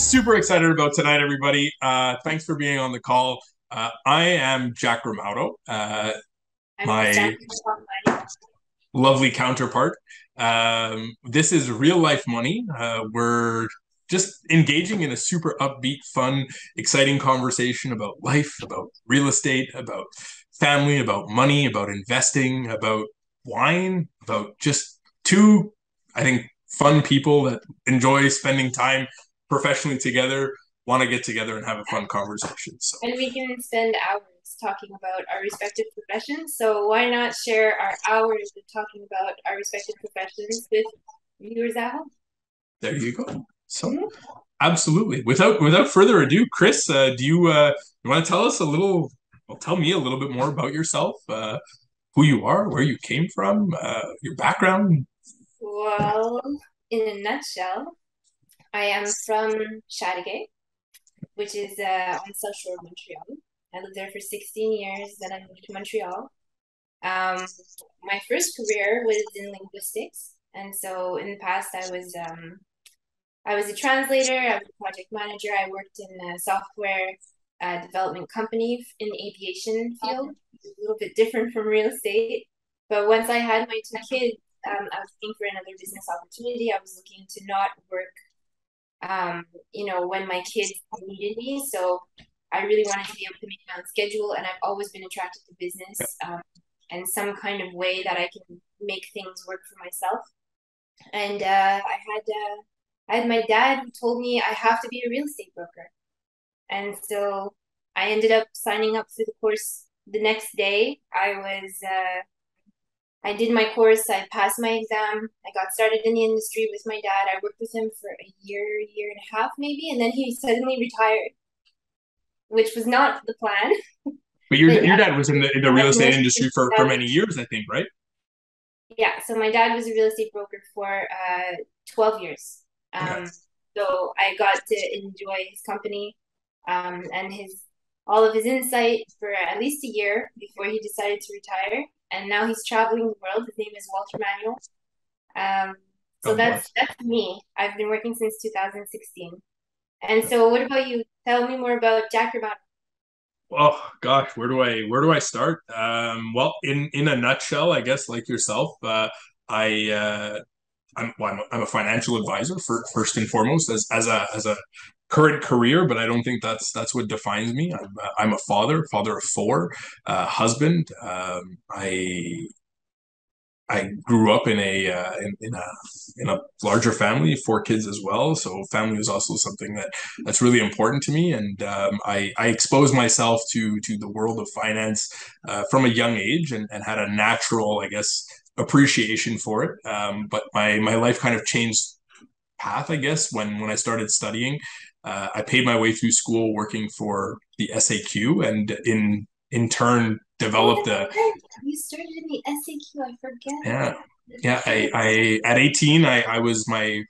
super excited about tonight, everybody. Thanks for being on the call. I am Jacques Grimaudo, I'm my Chrysanthia. lovely counterpart. This is real life money. We're just engaging in a super upbeat, fun, exciting conversation about life, about real estate, about family, about money, about investing, about wine, about just two, I think, fun people that enjoy spending time professionally together, want to get together and have a fun conversation. So And we can spend hours talking about our respective professions. So why not share our hours of talking about our respective professions with viewers at home? there you go. So Mhm. absolutely. Without further ado, Chris, do you want to tell us a little? Well, tell me a little bit more about yourself, who you are, where you came from, your background. Well, in a nutshell, I am from Chateauguay, which is on the South Shore of Montreal. I lived there for 16 years, then I moved to Montreal. Um, my first career was in linguistics, and so in the past I was a translator, I was a project manager, I worked in a software development company in the aviation field, a little bit different from real estate. But once I had my two kids, I was looking for another business opportunity. I was looking to not work, when my kids needed me. So I really wanted to be able to make my own schedule, and I've always been attracted to business and some kind of way that I can make things work for myself. And I had my dad who told me I have to be a real estate broker. And so I ended up signing up for the course the next day. I did my course, I passed my exam, I got started in the industry with my dad. I worked with him for a year and a half maybe, and then he suddenly retired, which was not the plan. But your But your dad was in the real I've estate known industry since for many years, I think, right? yeah, so my dad was a real estate broker for 12 years. Okay. So I got to enjoy his company and his all of his insight for at least a year before he decided to retire. And now he's traveling the world. His name is Walter Manuel. So God bless. that's me. I've been working since 2016. And so, what about you? Tell me more about Jack Urbano. Oh gosh, where do I start? Well, in a nutshell, I guess like yourself, I I'm a financial advisor for first and foremost as a current career, but I don't think that's what defines me. I'm a father of four, husband. I grew up in a larger family, four kids as well. So family is also something that's really important to me, and I exposed myself to the world of finance from a young age, and had a natural, I guess, appreciation for it. But my life kind of changed path, I guess, when I started studying. I paid my way through school working for the SAQ, and in turn Oh, developed that's a right. You started in the SAQ. I forget. yeah. Yeah, That's right. I at 18, I was my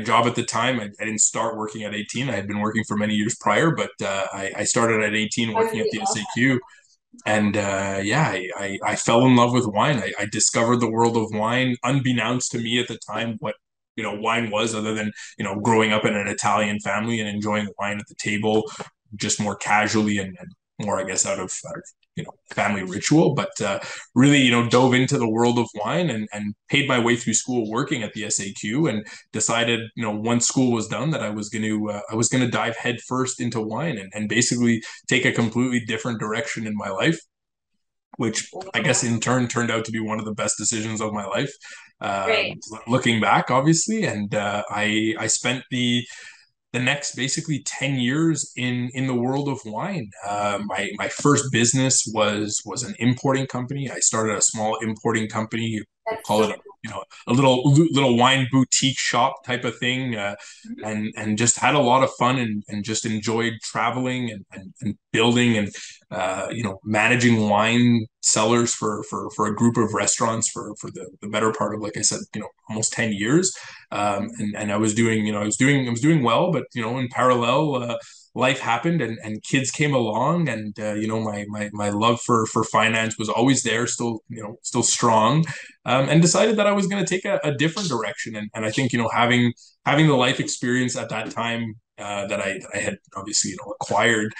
job at the time. I didn't start working at 18. I had been working for many years prior, but I started at 18 I working at really the love SAQ. And yeah, I fell in love with wine. I discovered the world of wine, unbeknownst to me at the time what wine was, other than growing up in an Italian family and enjoying wine at the table, just more casually and more, I guess, out of family ritual. But really, dove into the world of wine, and paid my way through school working at the SAQ, and decided, once school was done, that I was gonna dive headfirst into wine, and basically take a completely different direction in my life, which it. I guess Wow. in turn turned out to be one of the best decisions of my life. Right. Looking back, obviously, and I spent the next basically 10 years in the world of wine. My first business was an importing company. I started a small importing company. We'll That's call so it a little wine boutique shop type of thing, and just had a lot of fun, and just enjoyed traveling, and building, and managing wine cellars for a group of restaurants for the better part of, like I said, almost 10 years. And I was doing well, but in parallel, life happened, and kids came along, and my love for finance was always there, still strong, and decided that I was going to take a different direction. And I think having having the life experience at that time that I had obviously acquired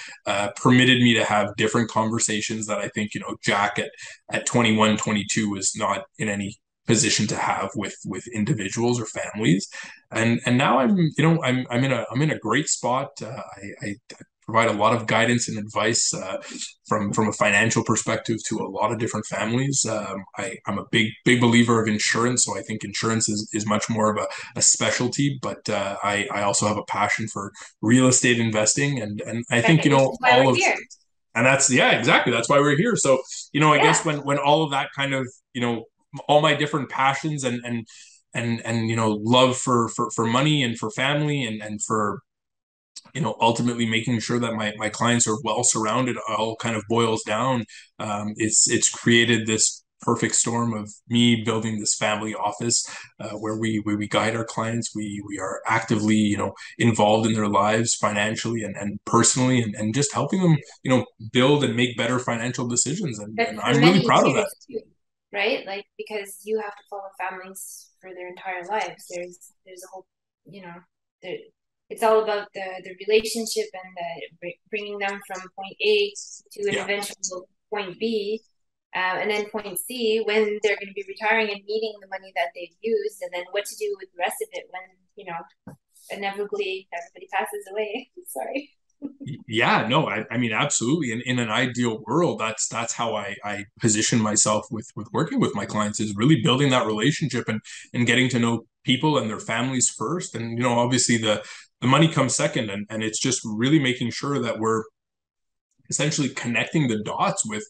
permitted me to have different conversations that I think Jack at 21, 22 was not in any position to have with individuals or families, and now I'm in a great spot. I provide a lot of guidance and advice from a financial perspective to a lot of different families. I'm a big believer of insurance, so I think insurance is much more of a specialty. But I also have a passion for real estate investing, and I think Right, which is why all we're of here. and that's yeah, exactly, that's why we're here. So I Yeah. guess when all of that kind of all my different passions and love for money and for family and for ultimately making sure that my clients are well surrounded all kind of boils down. It's created this perfect storm of me building this family office where we guide our clients. We are actively involved in their lives financially and personally, and just helping them build and make better financial decisions, But and for I'm really many proud of that. years too, right? Like because you have to follow families for their entire lives. There's a whole, you know, there, it's all about the relationship and bringing them from point A to an Yeah. eventual point B, and then point C when they're going to be retiring and needing the money that they've used, and then what to do with the rest of it when inevitably everybody passes away. Sorry. Yeah, no, I mean, absolutely. In an ideal world, that's how I position myself with working with my clients, is really building that relationship and getting to know people and their families first. And, obviously the money comes second, and it's just really making sure that we're essentially connecting the dots with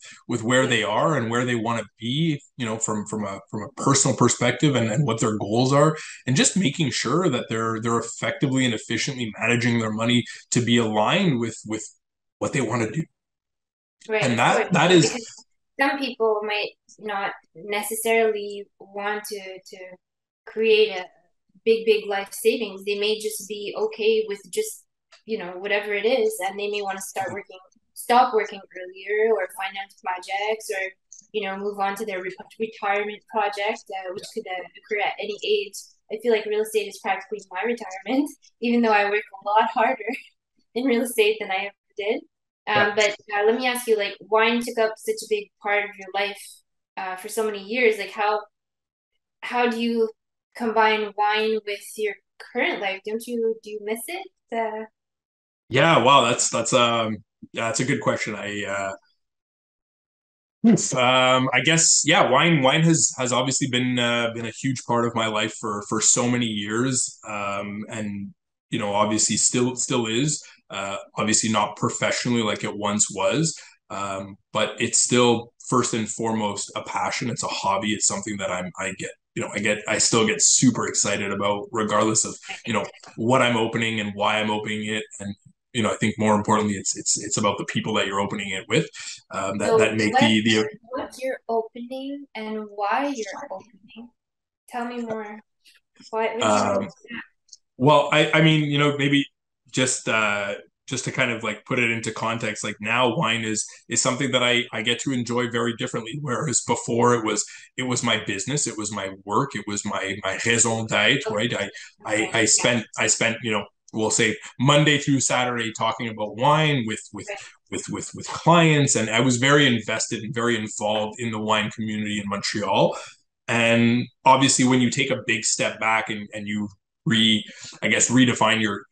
where they are and where they want to be, from a personal perspective, and what their goals are, and just making sure that they're effectively and efficiently managing their money to be aligned with what they want to do. Right, And of course. that is, Because some people might not necessarily want to create a big life savings. They may just be okay with just, whatever it is, and they may want to stop working earlier or finance projects or, move on to their retirement project, which could occur at any age. I feel like real estate is practically my retirement, even though I work a lot harder in real estate than I ever did. yeah. But let me ask you, like, wine took up such a big part of your life for so many years. Like, how do you combine wine with your current life? Do you miss it? Yeah, wow, that's a good question. I guess, yeah, wine has obviously been a huge part of my life for so many years, and obviously still is. Obviously not professionally like it once was, but it's still first and foremost a passion. It's a hobby. It's something that I still get super excited about, regardless of what I'm opening and why I'm opening it, and I think more importantly, it's about the people that you're opening it with, that So make the what you're opening and why you're opening? Tell me more. What did you um, open? well, I mean, maybe just just to kind of like put it into context, like now wine is something that I get to enjoy very differently. Whereas before it was my business, it was my work, it was my raison d'être, Okay, right? okay, yeah, I spent we'll say Monday through Saturday talking about wine right. with clients, and I was very invested and very involved in the wine community in Montreal. And obviously, when you take a big step back and you re I guess redefine your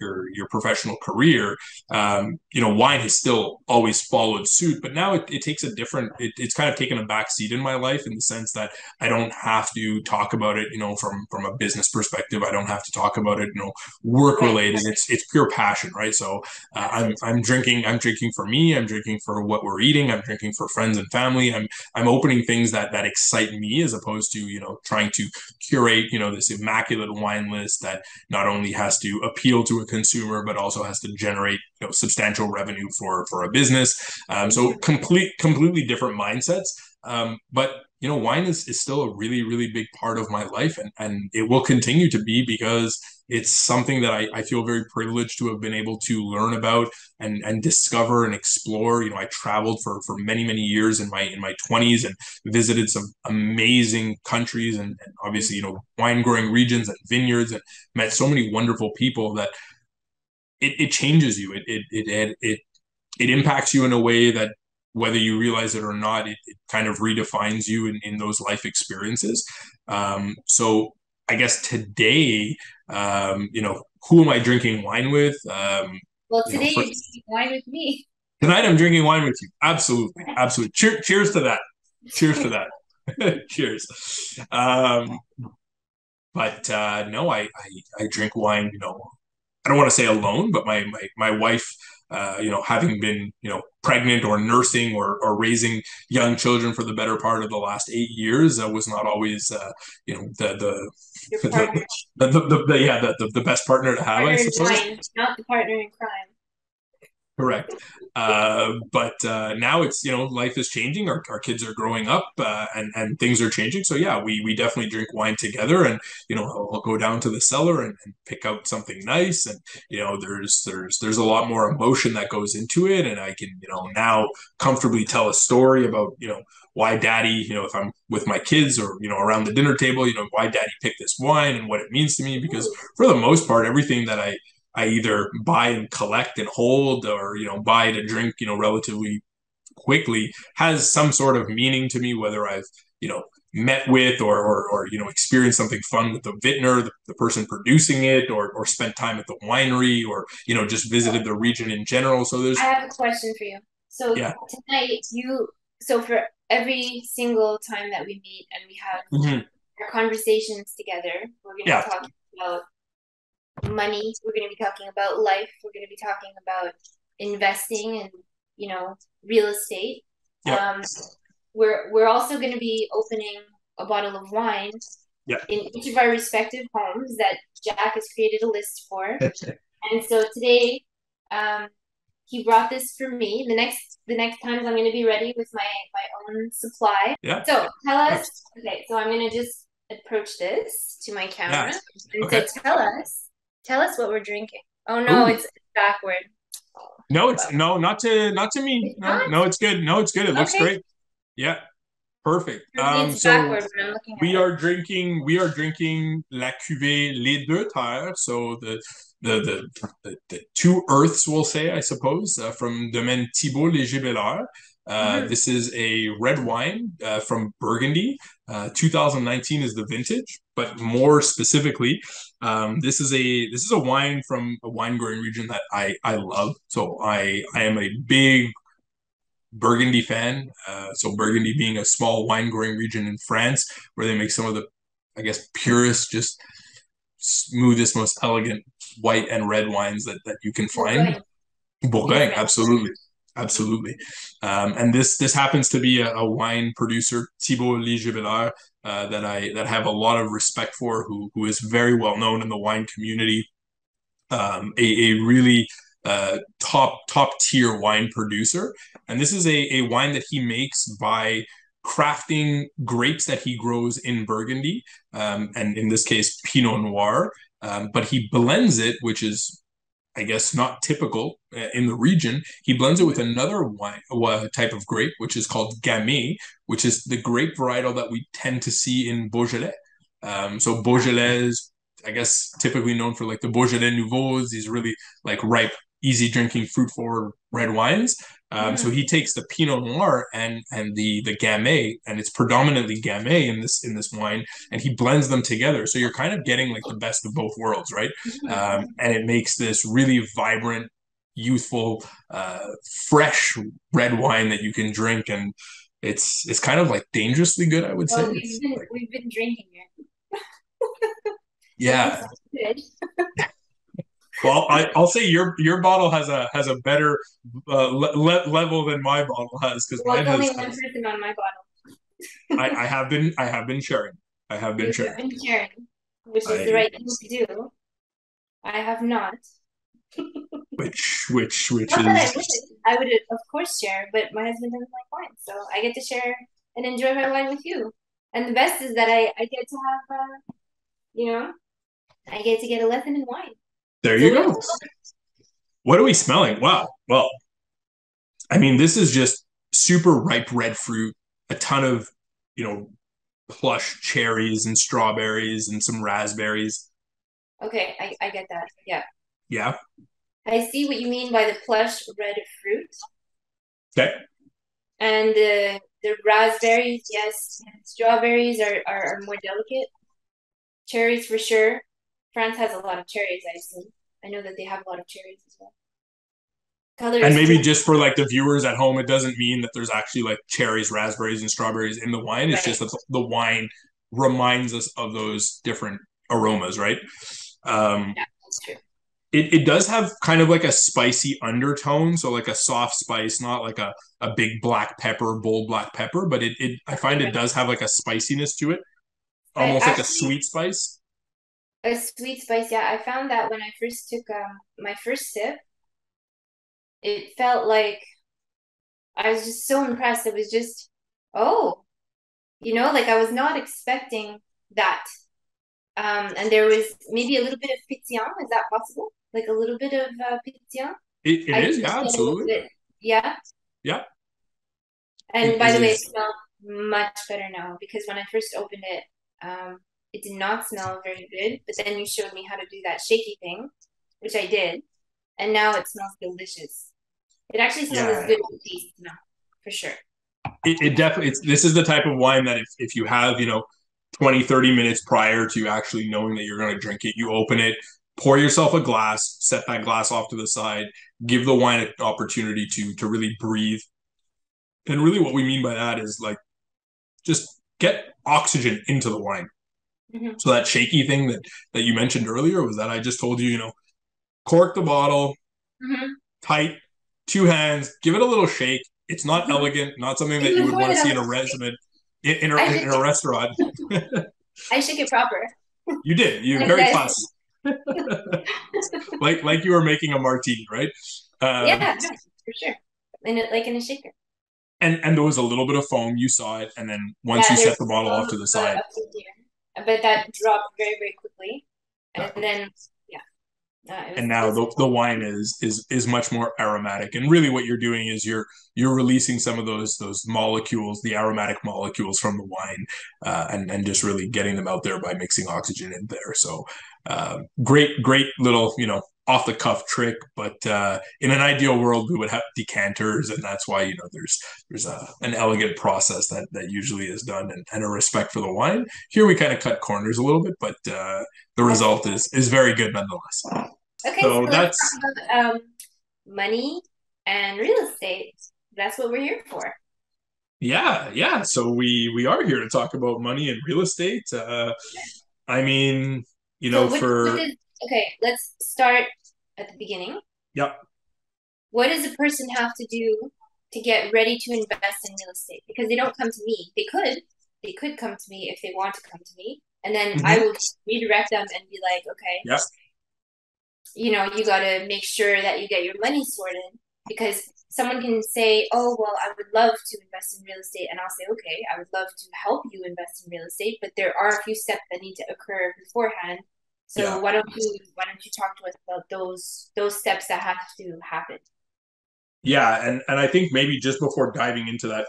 professional career, wine has still always followed suit, but now it takes it's kind of taken a back seat in my life, in the sense that I don't have to talk about it from a business perspective. I don't have to talk about it work Right. related. It's pure passion, right? So Absolutely. I'm drinking for me, I'm drinking for what we're eating, I'm drinking for friends and family, I'm opening things that excite me, as opposed to trying to curate this immaculate wine list that not only has to appeal to a consumer but also has to generate substantial revenue for a business. So Mm-hmm. completely different mindsets. But wine is still a really big part of my life, and it will continue to be, because it's something that I feel very privileged to have been able to learn about and discover and explore. I traveled for many, many years in my 20s and visited some amazing countries and obviously, wine growing regions and vineyards and met so many wonderful people that it changes you. It impacts you in a way that whether you realize it or not, it kind of redefines you in those life experiences. So I guess today, who am I drinking wine with? Well, today you're drinking wine with me. Tonight I'm drinking wine with you. Absolutely, absolutely. Cheers to that. Cheers to that. Cheers. But no, I drink wine. I don't want to say alone, but my wife, having been pregnant or nursing or raising young children for the better part of the last 8 years, was not always the Your partner, the best partner to have, I partner in suppose. wine, not the partner in crime. Correct. But now it's, life is changing. Our kids are growing up and things are changing. So yeah, we definitely drink wine together and, I'll go down to the cellar and pick out something nice. And, there's a lot more emotion that goes into it. And I can, now comfortably tell a story about, why daddy, if I'm with my kids or, around the dinner table, why daddy picked this wine and what it means to me. Because Ooh, for the most part, everything that I either buy and collect and hold or, buy to drink, relatively quickly has some sort of meaning to me, whether I've, met with or experienced something fun with the vintner, the person producing it, or spent time at the winery or, just visited the region in general. So I there's, have a question for you. So yeah. tonight, so for every single time that we meet and we have Mhm. our conversations together, we're going to be Yeah. talking about money. We're going to be talking about life. We're going to be talking about investing and real estate. Yep. Um, we're also going to be opening a bottle of wine Yeah. in each of our respective homes that Jack has created a list for. And so today, um, he brought this for me. The next times I'm going to be ready with my own supply. Yeah. So tell Yeah. us. Okay, so I'm going to just approach this to my Yeah. camera, and so Okay. tell us what we're drinking. Oh no, Ooh. it's backward. No, Well, it's no, not to me. it's No, not no, it's good. No, it's good. It looks okay. great. Yeah. Perfect. For me, it's So backward when I'm looking we at it. are drinking la cuvée Les Deux Terres, so the two earths, we'll say, I suppose, from Domaine Thibault Liger-Belair. Mm-hmm. This is a red wine from Burgundy. 2019 is the vintage, but more specifically, this is a wine from a wine growing region that I love. So I am a big Burgundy fan. So Burgundy being a small wine growing region in France where they make some of the, I guess, purest, just smoothest, most elegant white and red wines that you can find. Bourgogne in Bourgogne, France. absolutely. Absolutely. And this happens to be a wine producer, Thibault Liger-Belair, that have a lot of respect for, who is very well known in the wine community, a really top tier wine producer. And this is a wine that he makes by crafting grapes that he grows in Burgundy, and in this case, Pinot Noir. But he blends it, which is, I guess, not typical in the region. He blends it with another wine type of grape, which is called Gamay, which is the grape varietal that we tend to see in Beaujolais. So Beaujolais is, I guess, typically known for like the Beaujolais Nouveaux, these really like ripe, easy drinking, fruit forward red wines. So Mm-hmm. he takes the Pinot Noir and the Gamay, and it's predominantly Gamay in this wine, and he blends them together. So you're kind of getting like the best of both worlds, right? Mm-hmm. And it makes this really vibrant, youthful, fresh red wine that you can drink, and it's kind of like dangerously good, I would say. Well, we've It's been like, we've been drinking it, so this yeah. is good. Well, I'll say your bottle has a better level than my bottle has because Well, mine it's only has, one person on my bottle. I have been sharing. I have been You sharing. have been sharing, which is the I right thing to do. I have not. which Not that is I would. I would, of course, share, but my husband doesn't like wine, so I get to share and enjoy my wine with you. And the best is that I get to have, you know, I get to get a lesson in wine. There So you what are go. What are we smelling? Wow. Well, I mean, this is just super ripe red fruit, a ton of, you know, plush cherries and strawberries and some raspberries. okay, I get that. Yeah. Yeah. I see what you mean by the plush red fruit. Okay. And the raspberries, yes. And strawberries are more delicate. Cherries for sure. France has a lot of cherries, I assume. I know that they have a lot of cherries as well. And Colors maybe too. just for like the viewers at home, it doesn't mean that there's actually like cherries, raspberries, and strawberries in the wine. It's just Right. that the wine reminds us of those different aromas, right? Um, Yeah, that's true. it does have kind of like a spicy undertone, so like a soft spice, not like a big black pepper, bold black pepper, but it I find it Right. does have like a spiciness to it, I almost like a actually sweet spice. a sweet spice, yeah. I found that when I first took my first sip, it felt like I was just so impressed. It was just, oh, like I was not expecting that. And there was maybe a little bit of pétillant. Is that possible? Like a little bit of pétillant. It I is, did yeah, get a little absolutely, bit, yeah. yeah. And It by the way, it is, smells much better now because when I first opened it did not smell very good. But then you showed me how to do that shaky thing, which I did, and now it smells delicious. It actually smells as yeah. good as it tastes now, for sure. It definitely this is the type of wine that if you have 20, 30 minutes prior to actually knowing that you're going to drink it, you open it, pour yourself a glass, set that glass off to the side, give the wine an opportunity to really breathe. And really what we mean by that is like just get oxygen into the wine. Hmm. So that shaky thing that you mentioned earlier was that I just told you, cork the bottle Hmm. tight, two hands, give it a little shake. It's not Hmm. elegant, not something that you Even would more want to than see a in a shake. resume I in shook a it. restaurant. I shook it proper, You did. You like very this. classy. Like you were making a martini, right? Um, Yeah, no, for sure. In it, like in a shaker. and there was a little bit of foam. You saw it, and then once Yeah, you there's set the bottle off to the side, up to here, but that dropped very, very quickly, and exactly. then yeah, it was And now delicious. the wine is much more aromatic. And really, what you're doing is you're releasing some of those molecules, the aromatic molecules from the wine, and just really getting them out there by mixing oxygen in there. So great little off the cuff trick. But in an ideal world, we would have decanters, and that's why there's an elegant process that usually is done, and a respect for the wine. Here we kind of cut corners a little bit, but the That's result is very good nonetheless. okay. So So let's that's talk about money and real estate. That's what we're here for. yeah. So we are here to talk about money and real estate. I mean, So what for does okay? Let's start at the beginning. yeah. What does a person have to do to get ready to invest in real estate? Because they don't come to me. They could come to me if they want to come to me, and then I Hmm. will redirect them and be like, okay, Yeah. you got to make sure that you get your money sorted because someone can say, oh, well, I would love to invest in real estate. And I'll say, okay, I would love to help you invest in real estate, but there are a few steps that need to occur beforehand. So Yeah. why don't you talk to us about those steps that have to happen? Yeah, and I think maybe just before diving into that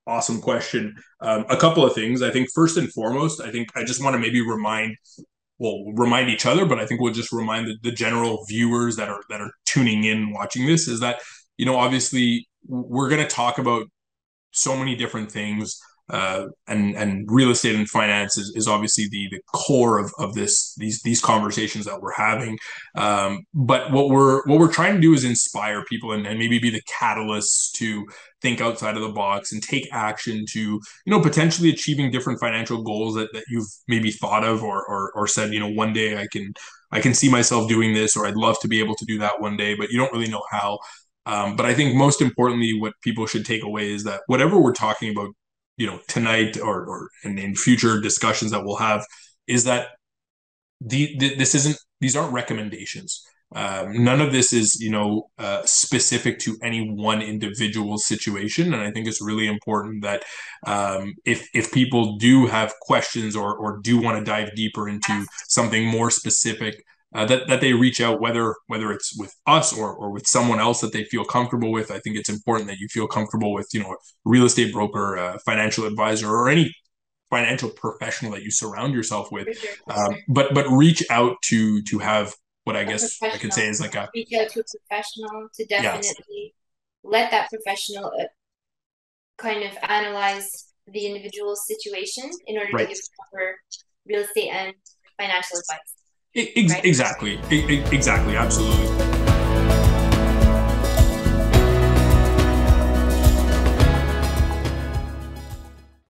awesome question, a couple of things. I think first and foremost, I think I just want to maybe remind each other, but I think we'll just remind the general viewers that are tuning in, watching this, is that obviously we're going to talk about so many different things. And real estate and finance is obviously the core of these conversations that we're having. But what we're trying to do is inspire people and maybe be the catalysts to think outside of the box and take action to potentially achieving different financial goals that you've maybe thought of or said one day I can see myself doing this, or I'd love to be able to do that one day, but you don't really know how. But I think most importantly, what people should take away is that whatever we're talking about, tonight or in future discussions that we'll have, is that this isn't these aren't recommendations. None of this is, specific to any one individual situation. And I think it's really important that if people do have questions or do want to dive deeper into something more specific, that they reach out, whether it's with us or with someone else that they feel comfortable with. I think it's important that you feel comfortable with, a real estate broker, financial advisor, or any financial professional that you surround yourself with. For sure. But reach out to have what I A guess I could say professional. is like a Reach out to a professional to yes. definitely let that professional kind of analyze the individual situation in order to Right. give proper real estate and financial advice, right? Exactly. Exactly. Absolutely.